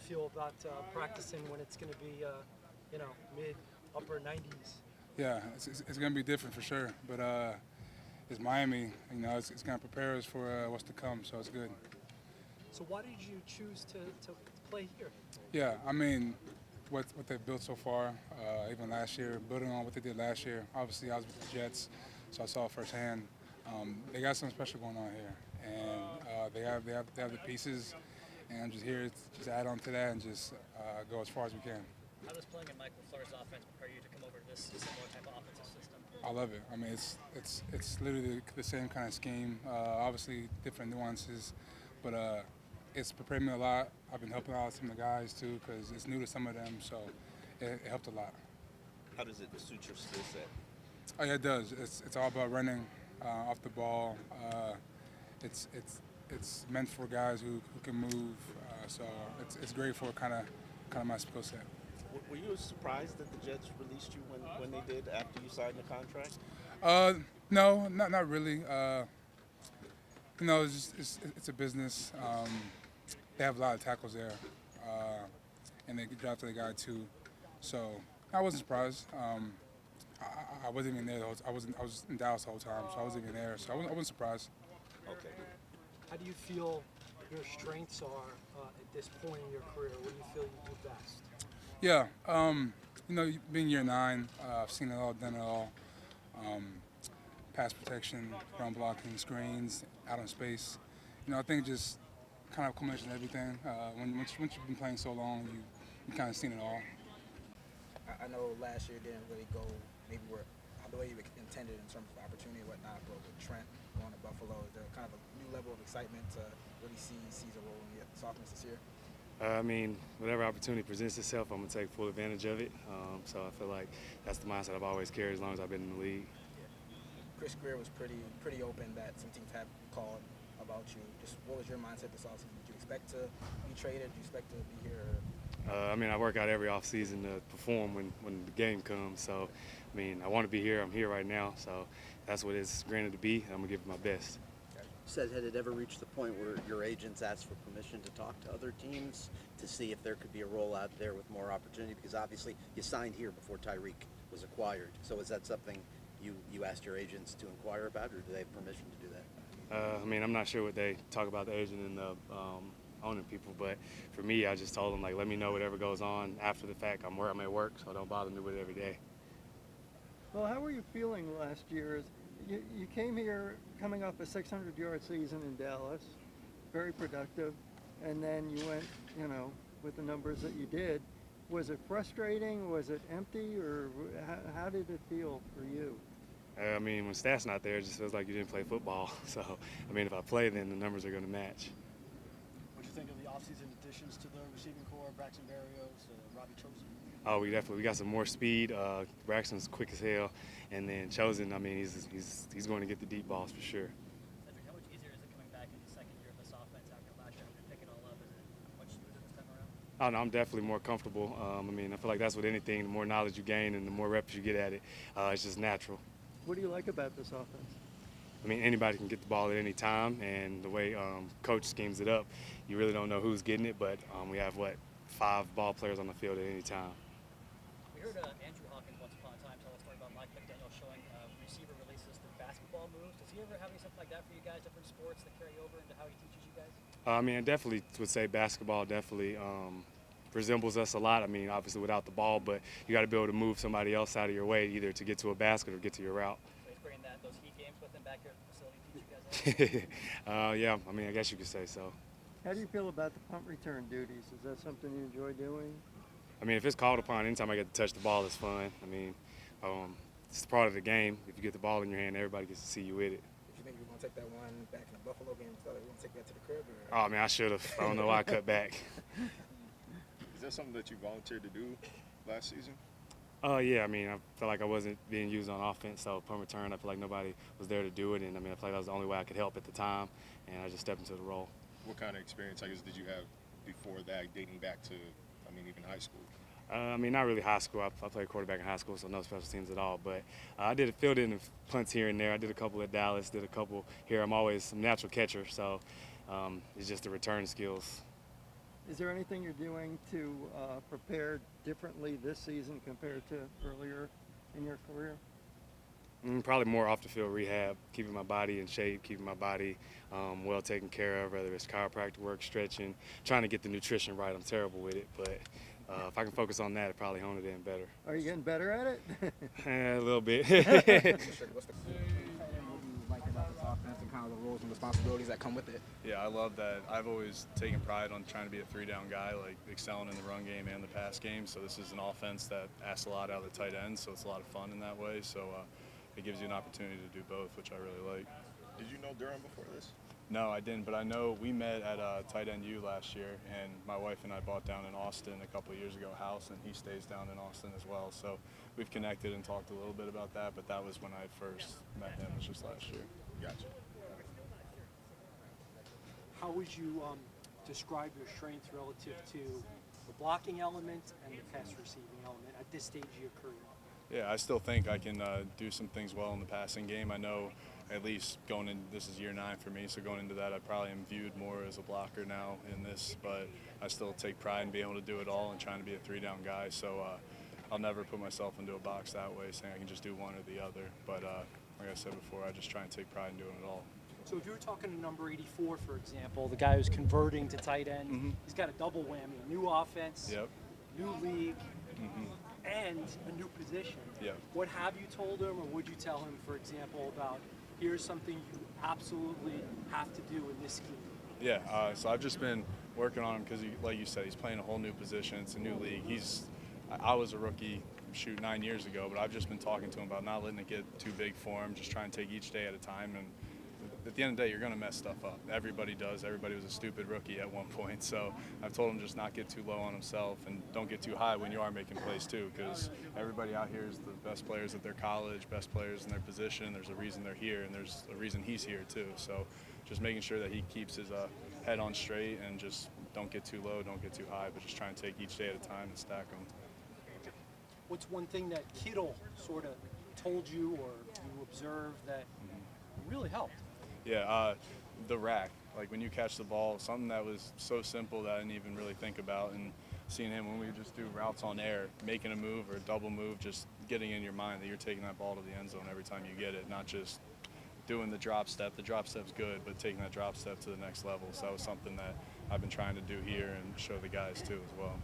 feel about practicing when it's going to be, mid, upper 90s? Yeah, it's going to be different for sure. But it's Miami. It's going to prepare us for what's to come, so it's good. So why did you choose to play here? Yeah, I mean, what they've built so far, even last year, building on what they did last year. Obviously, I was with the Jets, so I saw it firsthand. They got something special going on here, and they have the pieces, and I'm just here to just add on to that and just go as far as we can. How does playing in Michael Fleury's offense prepare you to come over to this similar type of offensive system? I love it. I mean, it's literally the same kind of scheme. Obviously, different nuances, but it's prepared me a lot. I've been helping out some of the guys too because it's new to some of them, so it helped a lot. How does it suit your skill set? Oh yeah, it does. It's all about running off the ball. It's meant for guys who can move. So it's great for kind of my skill set. Were you surprised that the Jets released you when they did after you signed the contract? No, not really. It's a business. They have a lot of tackles there, and they drafted a guy too. So I wasn't surprised. I wasn't even there. I was in Dallas the whole time, so I wasn't even there. So I wasn't surprised. Okay. How do you feel your strengths are at this point in your career? What do you feel you do best? Yeah, being year 9, I've seen it all, done it all. Pass protection, run blocking, screens, out in space. I think just kind of combination of everything. Once you've been playing so long, you kind of seen it all. I know last year didn't really go maybe where the way you intended in terms of opportunity and whatnot, but with Trent going to Buffalo, is there kind of a new level of excitement to really see a role in the offense this year? I mean, whatever opportunity presents itself, I'm going to take full advantage of it. So I feel like that's the mindset I've always carried as long as I've been in the league. Yeah. Chris Greer was pretty open that some teams have called about you. Just what was your mindset this offseason? Did you expect to be traded? Did you expect to be here? I mean, I work out every offseason to perform when the game comes. So, I mean, I want to be here. I'm here right now. So that's what it's granted to be. I'm going to give it my best. Said, had it ever reached the point where your agents asked for permission to talk to other teams to see if there could be a role out there with more opportunity? Because obviously you signed here before Tyreek was acquired. So is that something you asked your agents to inquire about, or do they have permission to do that? I mean, I'm not sure what they talk about the agent and the owning people, but for me, I just told them, like, let me know whatever goes on after the fact. I'm at work, so don't bother me with it every day. Well, how were you feeling last year? You came here coming off a 600-yard season in Dallas, very productive, and then you went, with the numbers that you did. Was it frustrating? Was it empty? Or how did it feel for you? I mean, when stats not there, it just feels like you didn't play football. So, I mean, if I play, then the numbers are going to match. What do you think of the offseason additions to the receiving core, Braxton Berrios, Robbie Chosen? Oh, we got some more speed. Braxton's quick as hell, and then Chosen, I mean, he's going to get the deep balls for sure. Cedric, how much easier is it coming back in the second year of this offense after last year to pick it all up? Is it much smoother this time around? Oh, no, I'm definitely more comfortable. I mean, I feel like that's with anything. The more knowledge you gain and the more reps you get at it, it's just natural. What do you like about this offense? I mean, anybody can get the ball at any time, and the way coach schemes it up, you really don't know who's getting it, but we have, 5 ball players on the field at any time. We heard Andrew Hawkins once upon a time tell a story about Mike McDaniel showing receiver releases through basketball moves. Does he ever have something like that for you guys, different sports that carry over into how he teaches you guys? I mean, I definitely would say basketball definitely resembles us a lot. I mean, obviously without the ball, but you got to be able to move somebody else out of your way, either to get to a basket or get to your route. So he's bringing those heat games with him back here at the facility to teach you guys? Yeah, I mean, I guess you could say so. How do you feel about the punt return duties? Is that something you enjoy doing? I mean, if it's called upon, anytime I get to touch the ball, it's fun. I mean, it's part of the game. If you get the ball in your hand, everybody gets to see you with it. Did you think you were going to take that one back in the Buffalo game? So you want to take that to the crib? Or? Oh, man, I should have. I don't know why I cut back. Is that something that you volunteered to do last season? Yeah, I mean, I felt like I wasn't being used on offense, so punt return, I feel like nobody was there to do it, and I mean, I feel like that was the only way I could help at the time, and I just stepped into the role. What kind of experience, I guess, did you have before that, dating back to, even high school? I mean, not really high school. I played quarterback in high school, so no special teams at all. But I did field in punts here and there. I did a couple at Dallas, did a couple here. I'm always a natural catcher, so it's just the return skills. Is there anything you're doing to prepare differently this season compared to earlier in your career? Probably more off the field rehab, keeping my body in shape, keeping my body well taken care of, whether it's chiropractic work, stretching, trying to get the nutrition right. I'm terrible with it, but if I can focus on that, it'd probably hone it in better. Are you getting better at it? A little bit. What do you like about this offense and kind of the roles and responsibilities that come with it? Yeah, I love that. I've always taken pride on trying to be a three-down guy, like excelling in the run game and the pass game. So this is an offense that asks a lot out of the tight end, so it's a lot of fun in that way. So it gives you an opportunity to do both, which I really like. Did you know Durham before this? No, I didn't, but I know we met at Tight End U last year, and my wife and I bought down in Austin a couple of years ago a house, and he stays down in Austin as well. So we've connected and talked a little bit about that, but that was when I first met him, it was just last year. Gotcha. How would you describe your strengths relative to the blocking element and the pass receiving element at this stage of your career? Yeah, I still think I can do some things well in the passing game. I know at least going in, this is year 9 for me, so going into that I probably am viewed more as a blocker now in this, but I still take pride in being able to do it all and trying to be a three-down guy. So I'll never put myself into a box that way, saying I can just do one or the other. But like I said before, I just try and take pride in doing it all. So if you were talking to number 84, for example, the guy who's converting to tight end, he's got a double whammy, a new offense, Yep. new league, and a new position. Yep. What have you told him, or would you tell him, for example, about here's something you absolutely have to do in this scheme? Yeah, so I've just been working on him because, like you said, he's playing a whole new position. It's a new league. I was a rookie, 9 years ago, but I've just been talking to him about not letting it get too big for him, just trying to take each day at a time. And at the end of the day, you're going to mess stuff up. Everybody does. Everybody was a stupid rookie at one point. So I've told him just not get too low on himself and don't get too high when you are making plays too, because everybody out here is the best players at their college, best players in their position. There's a reason they're here, and there's a reason he's here too. So just making sure that he keeps his head on straight and just don't get too low, don't get too high, but just try and take each day at a time and stack them. What's one thing that Kittle sort of told you or you observed that really helped? Yeah, the rack. Like when you catch the ball, something that was so simple that I didn't even really think about, and seeing him when we just do routes on air, making a move or a double move, just getting in your mind that you're taking that ball to the end zone every time you get it, not just doing the drop step. The drop step's good, but taking that drop step to the next level. So that was something that I've been trying to do here and show the guys too as well.